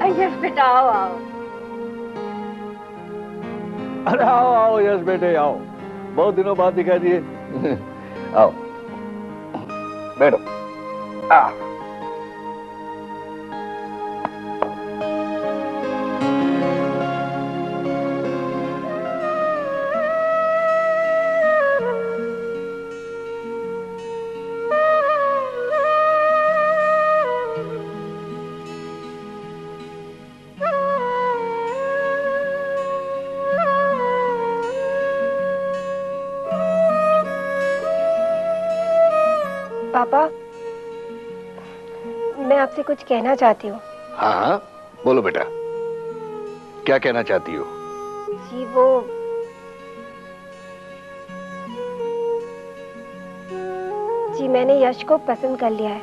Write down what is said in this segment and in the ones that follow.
यश बेटा आओ आओ। अरे आओ आओ यश बेटे आओ, बहुत दिनों बाद दिखाई दिए। आओ बैठो। पापा, मैं आपसे कुछ कहना चाहती हूँ। हाँ हाँ बोलो बेटा, क्या कहना चाहती हो? जी मैंने यश को पसंद कर लिया है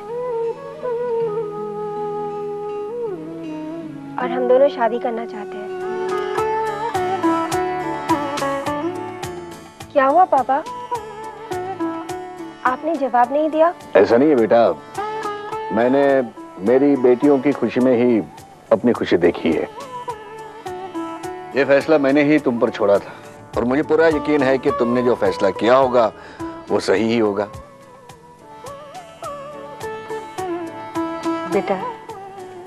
और हम दोनों शादी करना चाहते हैं। क्या हुआ पापा, आपने जवाब नहीं दिया? ऐसा नहीं है बेटा, मैंने मेरी बेटियों की खुशी में ही अपनी खुशी देखी है। ये फैसला मैंने ही तुम पर छोड़ा था और मुझे पूरा यकीन है कि तुमने जो फैसला किया होगा वो सही ही होगा। बेटा,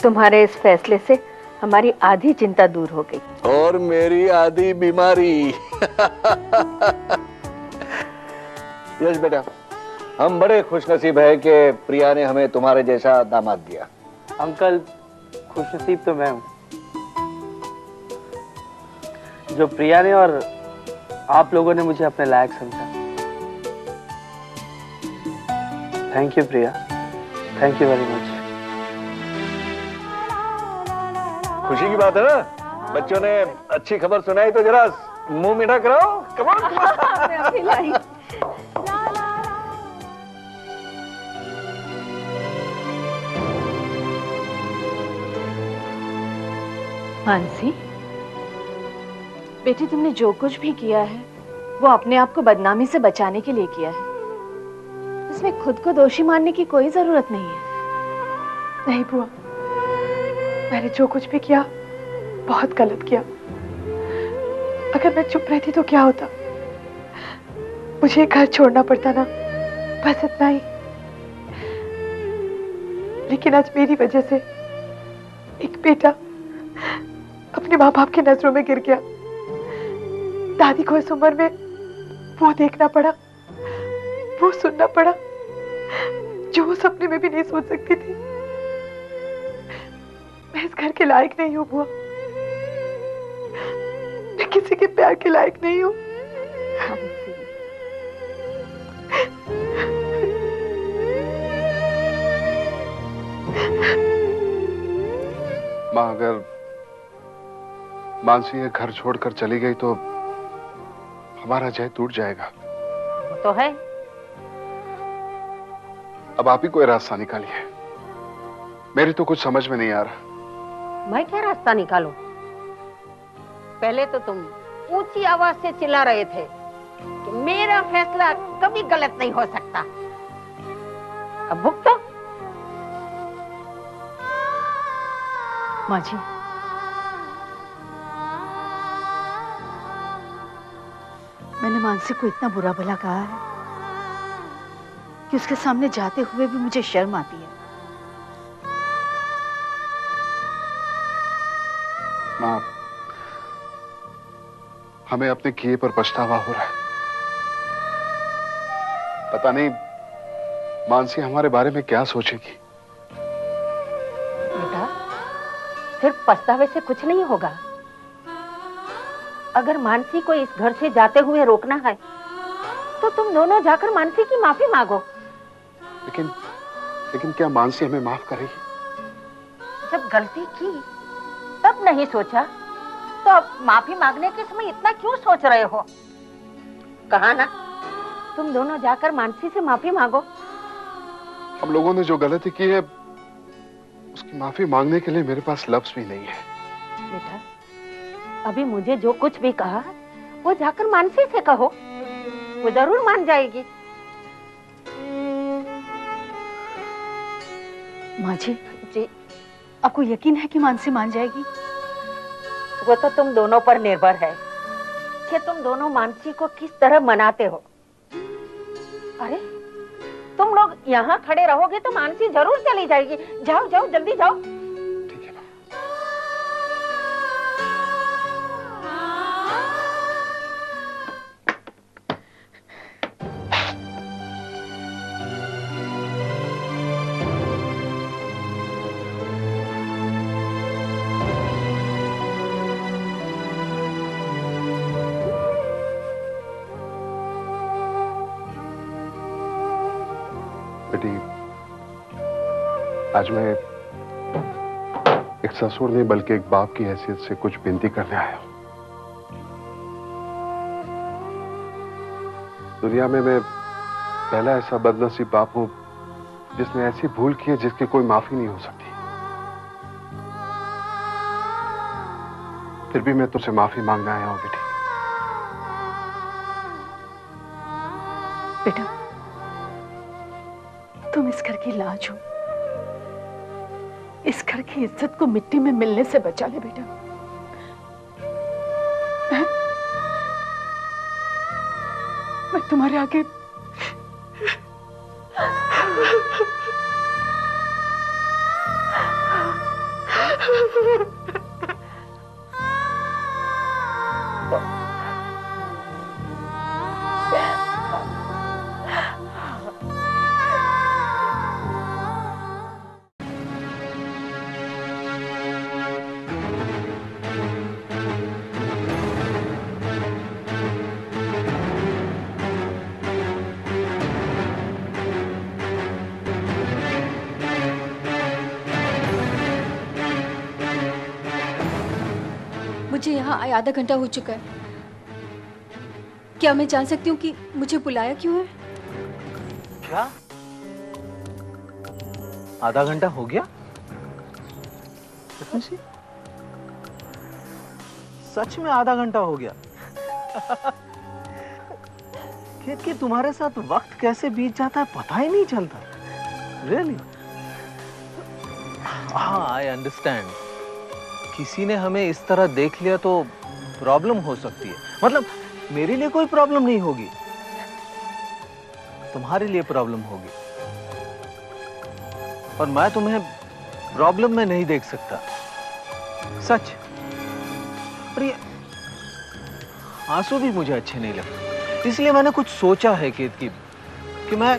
तुम्हारे इस फैसले से हमारी आधी चिंता दूर हो गई और मेरी आधी बीमारी। यश बेटा, हम बड़े खुशनसीब हैं कि प्रिया ने हमें तुम्हारे जैसा दामाद दिया। अंकल, खुशनसीब तो मैं हूँ जो प्रिया ने और आप लोगों ने मुझे अपने लायक समझा। Thank you Priya, thank you very much. खुशी की बात है ना, बच्चों ने अच्छी खबर सुनाई तो जरा मुंह मीठा कराओ। Come on. मानसी, बेटी तुमने जो कुछ भी किया है वो अपने आप को बदनामी से बचाने के लिए किया है। इसमें खुद को दोषी मानने की कोई जरूरत नहीं है। नहीं बुआ, मैंने जो कुछ भी किया बहुत गलत किया। अगर मैं चुप रहती तो क्या होता? मुझे घर छोड़ना पड़ता ना, बस इतना ही। लेकिन आज मेरी वजह से एक बेटा अपने माँ बाप की नजरों में गिर गया। दादी को इस उम्र में वो देखना पड़ा, वो सुनना पड़ा जो वो सपने में भी नहीं सोच सकती थी। मैं इस घर के लायक नहीं हूँ बुआ, मैं किसी के प्यार के लायक नहीं हूँ। माँ, अगर मानसी ये घर छोड़कर चली गई तो हमारा जय टूट जाएगा। वो तो है। अब आप ही कोई रास्ता निकालिए, मेरी तो कुछ समझ में नहीं आ रहा। मैं क्या रास्ता निकालूं? पहले तो तुम ऊंची आवाज से चिल्ला रहे थे कि मेरा फैसला कभी गलत नहीं हो सकता। अब भुगतो। माँ जी, मैंने मानसी को इतना बुरा भला कहा है कि उसके सामने जाते हुए भी मुझे शर्म आती है। माँ, हमें अपने किए पर पछतावा हो रहा है। पता नहीं मानसी हमारे बारे में क्या सोचेगी। बेटा, सिर्फ पछतावे से कुछ नहीं होगा। अगर मानसी को इस घर से जाते हुए रोकना है तो तुम दोनों जाकर मानसी की माफी मांगो। लेकिन क्या मानसी हमें माफ करेगी? जब गलती की तब नहीं सोचा तो अब माफी मांगने के समय इतना क्यों सोच रहे हो? कहा ना, तुम दोनों जाकर मानसी से माफी मांगो। हम लोगों ने जो गलती की है उसकी माफी मांगने के लिए मेरे पास लफ्ज भी नहीं है। बेटा, अभी मुझे जो कुछ भी कहा वो जाकर मानसी से कहो, वो जरूर मान जाएगी। माँ जी, आपको यकीन है कि मानसी मान जाएगी? वो तो तुम दोनों पर निर्भर है कि तुम दोनों मानसी को किस तरह मनाते हो। अरे तुम लोग यहाँ खड़े रहोगे तो मानसी जरूर चली जाएगी। जाओ जाओ जल्दी जाओ। ठीक है। बेटी, आज मैं एक ससुर नहीं बल्कि एक बाप की हैसियत से कुछ विनती करने आया हूं। दुनिया में मैं पहला ऐसा बदनसीब बाप हूं जिसने ऐसी भूल की है जिसकी कोई माफी नहीं हो सकती। फिर भी मैं तुझसे माफी मांगने आया हूं बेटी। बेटा, तुम इस घर की लाज हो। इस घर की इज्जत को मिट्टी में मिलने से बचा ले बेटा। मैं तुम्हारे आगे मुझे यहाँ आए आधा घंटा हो चुका है। क्या मैं जान सकती हूँ कि मुझे बुलाया क्यों है? क्या आधा घंटा हो गया? सच में आधा घंटा हो गया? कि तुम्हारे साथ वक्त कैसे बीत जाता है पता ही नहीं चलता। रियली? हाँ, आई अंडरस्टैंड। किसी ने हमें इस तरह देख लिया तो प्रॉब्लम हो सकती है। मतलब मेरे लिए कोई प्रॉब्लम नहीं होगी, तुम्हारे लिए प्रॉब्लम होगी। और मैं तुम्हें प्रॉब्लम में नहीं देख सकता, सच। और ये आंसू भी मुझे अच्छे नहीं लगते। इसलिए मैंने कुछ सोचा है कि मैं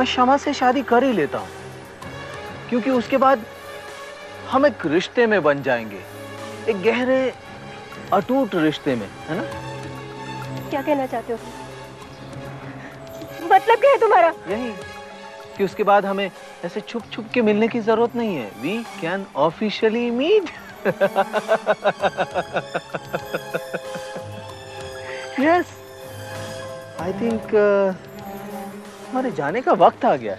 शमा से शादी कर ही लेता हूं, क्योंकि उसके बाद हम एक रिश्ते में बन जाएंगे, एक गहरे अटूट रिश्ते में, है ना? क्या कहना चाहते हो? मतलब क्या है तुम्हारा? यही कि उसके बाद हमें ऐसे छुप छुप के मिलने की जरूरत नहीं है। We can officially meet. Yes, I think हमारे जाने का वक्त आ गया।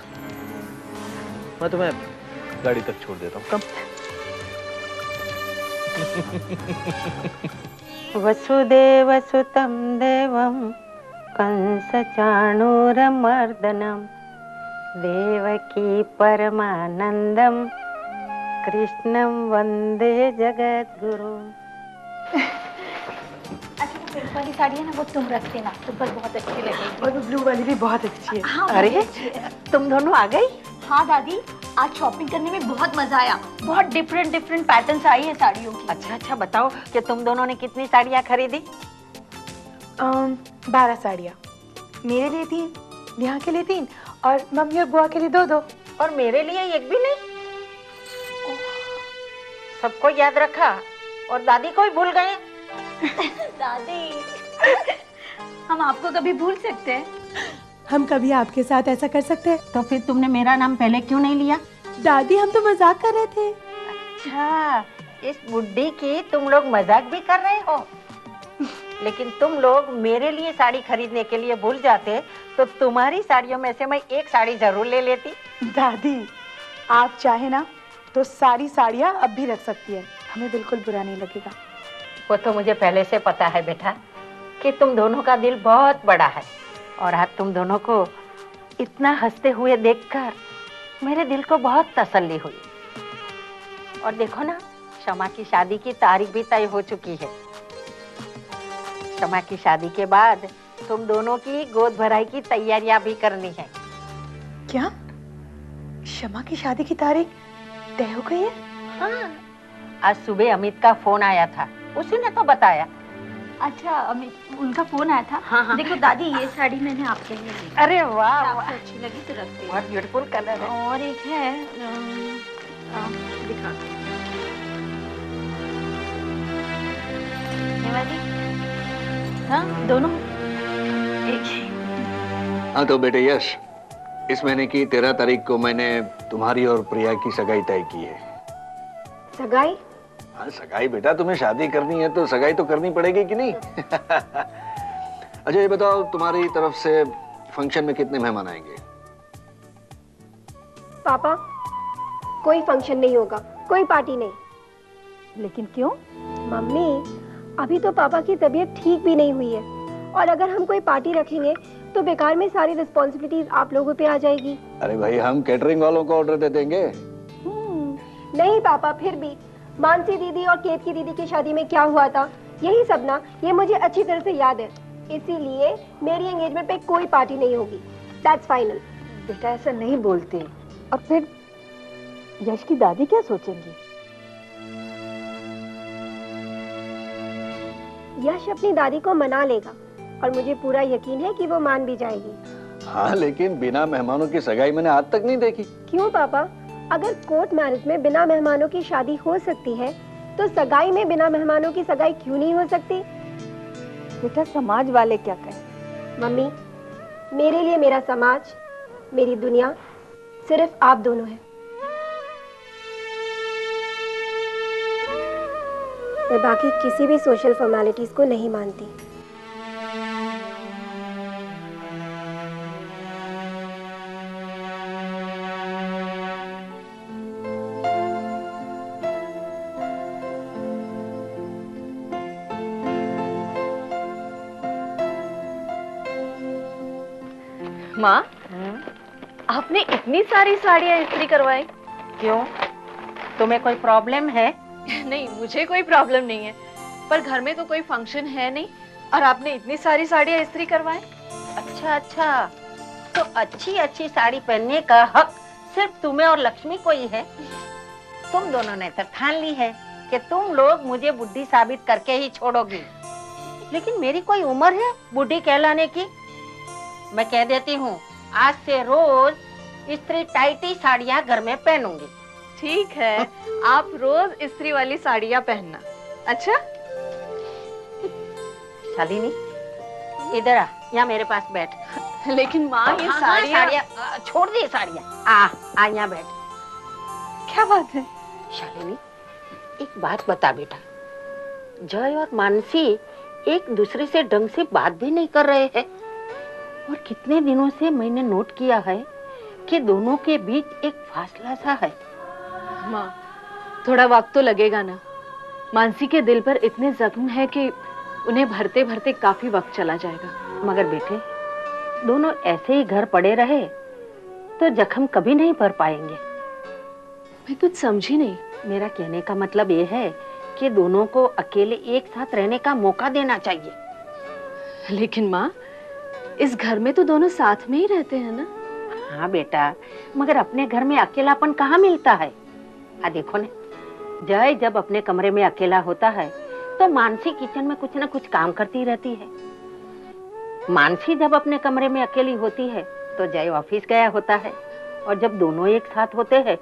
मैं तुम्हें गाड़ी तक छोड़ देता हूँ। कम। वसुदेवसुतं देवं कंसचाणूरमर्दनं देवकी परमानंदं कृष्णं वंदे जगद्गुरु। अच्छा, वो पिंक वाली साड़ी है ना, वो तुम रख देना, तुम पर बहुत अच्छी लगेगी। और वो ब्लू वाली भी बहुत अच्छी है। हाँ, अरे तुम दोनों आ गई? हाँ दादी, आज शॉपिंग करने में बहुत मजा आया। बहुत डिफरेंट डिफरेंट पैटर्न्स आई है साड़ियों की। अच्छा बताओ कि तुम दोनों ने कितनी साड़ियाँ खरीदी? 12 साड़ियाँ। मेरे लिए 3, यहाँ के लिए 3 और मम्मी और बुआ के लिए 2-2। और मेरे लिए एक भी नहीं? सबको याद रखा और दादी को ही भूल गए। दादी, हम आपको कभी भूल सकते हैं? हम कभी आपके साथ ऐसा कर सकते हैं? तो फिर तुमने मेरा नाम पहले क्यों नहीं लिया? दादी, हम तो मजाक कर रहे थे। अच्छा, इस बुड्ढी की तुम लोग मजाक भी कर रहे हो। लेकिन तुम लोग मेरे लिए साड़ी खरीदने के लिए भूल जाते तो तुम्हारी साड़ियों में से मैं एक साड़ी जरूर ले लेती। दादी, आप चाहे ना तो सारी साड़ियाँ अब भी रख सकती है, हमें बिल्कुल बुरा नहीं लगेगा। वो तो मुझे पहले से पता है बेटा कि तुम दोनों का दिल बहुत बड़ा है। और आज तुम दोनों को इतना हंसते हुए देखकर मेरे दिल को बहुत तसल्ली हुई। और देखो ना, शमा की शादी की तारीख भी तय हो चुकी है। शमा की शादी के बाद तुम दोनों की गोद भराई की तैयारियां भी करनी है। क्या शमा की शादी की तारीख तय हो गई है? हाँ, आज सुबह अमित का फोन आया था, उसी ने तो बताया। अच्छा, अमित उनका फोन आया था। हाँ, हाँ। देखो दादी, ये साड़ी मैंने आपके लिए ली। अरे वाह, आपको वाह, अच्छी लगी तो रख दे। बहुत ब्यूटीफुल कलर है। और एक है, दिखा। ये वाली? हाँ, दोनों एक ही। हाँ तो बेटे यश, इस महीने की 13 तारीख को मैंने तुम्हारी और प्रिया की सगाई तय की है। सगाई? हाँ सगाई बेटा, तुम्हें शादी करनी है तो सगाई तो करनी पड़ेगी कि नहीं? अच्छा ये बताओ, तुम्हारी तरफ से फंक्शन में कितने मेहमान आएंगे? पापा, कोई फंक्शन नहीं होगा, कोई पार्टी नहीं। लेकिन क्यों? मम्मी, अभी तो पापा की तबीयत ठीक भी नहीं हुई है, और अगर हम कोई पार्टी रखेंगे तो बेकार में सारी रिस्पॉन्सिबिलिटीज आप लोगों पे आ जाएगी। अरे भाई, हम कैटरिंग वालों को ऑर्डर दे देंगे। नहीं पापा, फिर भी मानसी दीदी और केत की दीदी की शादी में क्या हुआ था, यही सब ना, ये मुझे अच्छी तरह से याद है। इसीलिए मेरी एंगेजमेंट पे कोई पार्टी नहीं होगी। That's final. बेटा ऐसा नहीं बोलते, और फिर यश की दादी क्या सोचेंगी? यश अपनी दादी को मना लेगा, और मुझे पूरा यकीन है कि वो मान भी जाएगी। हाँ लेकिन बिना मेहमानों की सगाई मैंने आज तक नहीं देखी। क्यों पापा? अगर कोर्ट मैरिज में बिना मेहमानों की शादी हो सकती है, तो सगाई में बिना मेहमानों की सगाई क्यों नहीं हो सकती? बेटा समाज वाले क्या कहें? मम्मी, मेरे लिए मेरा समाज, मेरी दुनिया सिर्फ आप दोनों हैं। मैं बाकी किसी भी सोशल फॉर्मेलिटीज को नहीं मानती। माँ, आपने इतनी सारी साड़ियाँ इस्त्री करवाई? क्यों, तुम्हें कोई प्रॉब्लम है? नहीं, मुझे कोई प्रॉब्लम नहीं है, पर घर में तो कोई फंक्शन है नहीं, और आपने इतनी सारी साड़ियाँ इस्त्री करवाई? अच्छा अच्छा, तो अच्छी अच्छी साड़ी पहनने का हक सिर्फ तुम्हें और लक्ष्मी को ही है। तुम दोनों ने तो ठान ली है कि तुम लोग मुझे बुढ़ी साबित करके ही छोड़ोगी, लेकिन मेरी कोई उम्र है बुढ़ी कहलाने की? मैं कह देती हूँ, आज से रोज इस्त्री टाइटी साड़ियाँ घर में पहनूंगी। ठीक है, आप रोज इस्त्री वाली साड़ियाँ पहनना। अच्छा? शालिनी, इधर आ, यहाँ मेरे पास बैठ। लेकिन माँ, ये हाँ, साड़ियाँ छोड़ दी साड़ियाँ। आ यहाँ बैठ। क्या बात है? शालिनी, एक बात बता बेटा, जय और मानसी एक दूसरे से ढंग से बात भी नहीं कर रहे हैं, और कितने दिनों से मैंने नोट किया है कि दोनों के बीच एक फासला सा है। माँ, थोड़ा वक्त तो लगेगा ना। मानसी के दिल पर इतने जख्म है कि उन्हें भरते भरते काफी वक्त चला जाएगा। मगर बेटे, दोनों ऐसे ही घर पड़े रहे तो जख्म कभी नहीं भर पाएंगे। मैं कुछ समझी नहीं। मेरा कहने का मतलब ये है कि दोनों को अकेले एक साथ रहने का मौका देना चाहिए। लेकिन माँ, इस घर में तो दोनों साथ में ही रहते हैं ना? हाँ बेटा, मगर अपने घर में अकेलापन कहाँ मिलता है? देखो ना, जय जब अपने कमरे में अकेला होता है तो मानसी किचन में कुछ ना कुछ काम करती रहती है। मानसी जब अपने कमरे में अकेली होती है तो जय ऑफिस गया होता है, और जब दोनों एक साथ होते हैं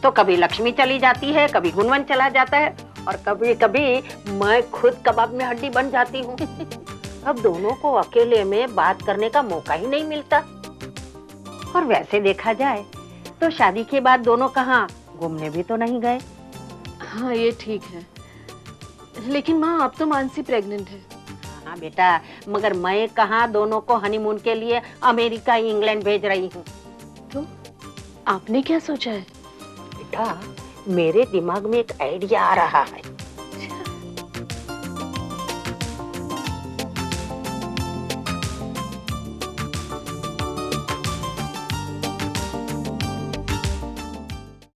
तो कभी लक्ष्मी चली जाती है, कभी गुणवंत चला जाता है, और कभी कभी मैं खुद कबाब में हड्डी बन जाती हूँ। अब दोनों को अकेले में बात करने का मौका ही नहीं मिलता। और वैसे देखा जाए तो शादी के बाद दोनों कहाँ घूमने भी तो नहीं गए। हाँ, ये ठीक है, लेकिन माँ अब तो मानसी प्रेग्नेंट है। हाँ बेटा, मगर मैं कहाँ दोनों को हनीमून के लिए अमेरिका इंग्लैंड भेज रही हूँ। तो आपने क्या सोचा है? बेटा, मेरे दिमाग में एक आइडिया आ रहा है।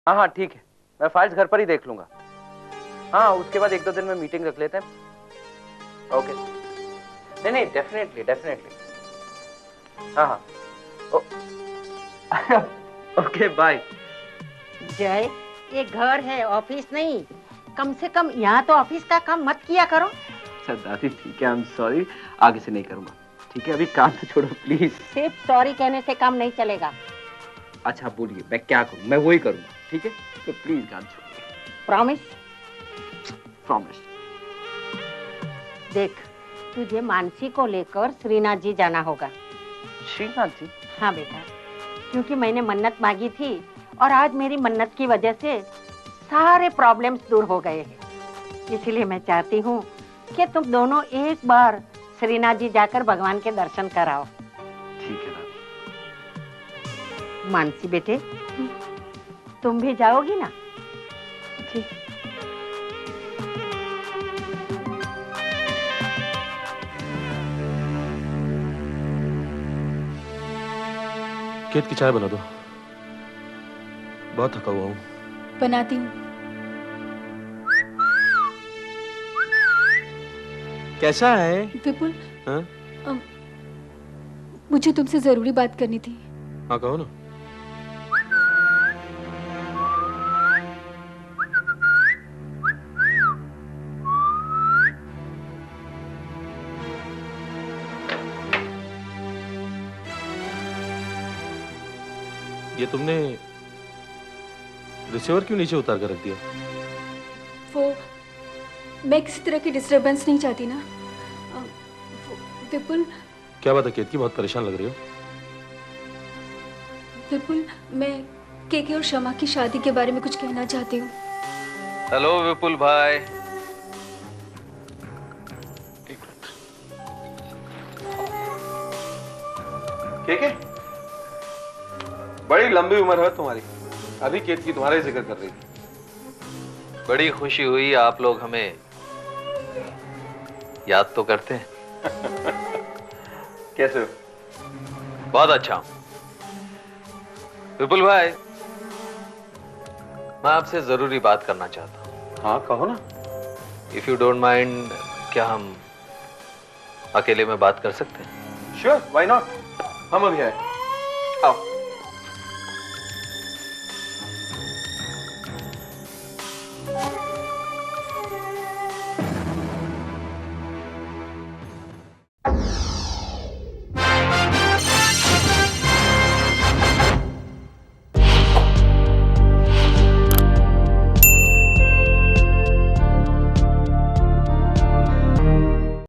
हाँ हाँ ठीक है, मैं फाइल्स घर पर ही देख लूंगा। हाँ, उसके बाद 1-2 दिन में मीटिंग रख लेते हैं। ओके। नहीं नहीं, डेफिनेटली डेफिनेटली। हाँ हाँ। Okay bye. जय, ये घर है, ऑफिस नहीं। कम से कम यहाँ तो ऑफिस का काम मत किया करो। अच्छा दादी ठीक है, आई एम सॉरी, आगे से नहीं करूंगा। ठीक है, अभी काम तो छोड़ो प्लीज। सिर्फ सॉरी कहने से काम नहीं चलेगा। अच्छा बोलिए, मैं क्या करूं? मैं वही करूंगा, ठीक है? तो प्लीज काम छोड़िए। प्रॉमिस? प्रॉमिस। देख, तुझे मानसी को लेकर श्रीनाथ जी जाना होगा। श्रीनाथ जी? हाँ बेटा, क्योंकि मैंने मन्नत मांगी थी और आज मेरी मन्नत की वजह से सारे प्रॉब्लम्स दूर हो गए हैं। इसलिए मैं चाहती हूँ कि तुम दोनों एक बार श्रीनाथ जी जाकर भगवान के दर्शन कराओ। ठीक है दादी। मानसी बेटे, तुम भी जाओगी ना? जी। केत की चाय बना दो, बहुत थका हुआ हूँ। बनाती हूँ। कैसा है विपुल? हाँ? मुझे तुमसे जरूरी बात करनी थी। हाँ कहो ना। ये तुमने रिसीवर क्यों नीचे उतार कर रख दिया? वो मैं किसी तरह की डिस्टरबेंस नहीं चाहती ना। विपुल। क्या बात है केत की, बहुत परेशान लग रही हो। विपुल, मैं केके और शमा की शादी के बारे में कुछ कहना चाहती हूँ। हेलो विपुल भाई। केके, बड़ी लंबी उम्र है तुम्हारी, अभी केत की तुम्हारा ही जिक्र कर रही थी। बड़ी खुशी हुई, आप लोग हमें याद तो करते हैं। कैसे हो? बहुत अच्छा हूं। विपुल भाई, मैं आपसे जरूरी बात करना चाहता हूं। हाँ कहो ना। इफ यू डोंट माइंड, क्या हम अकेले में बात कर सकते हैं? Sure, why not. हम अभी आए। आओ।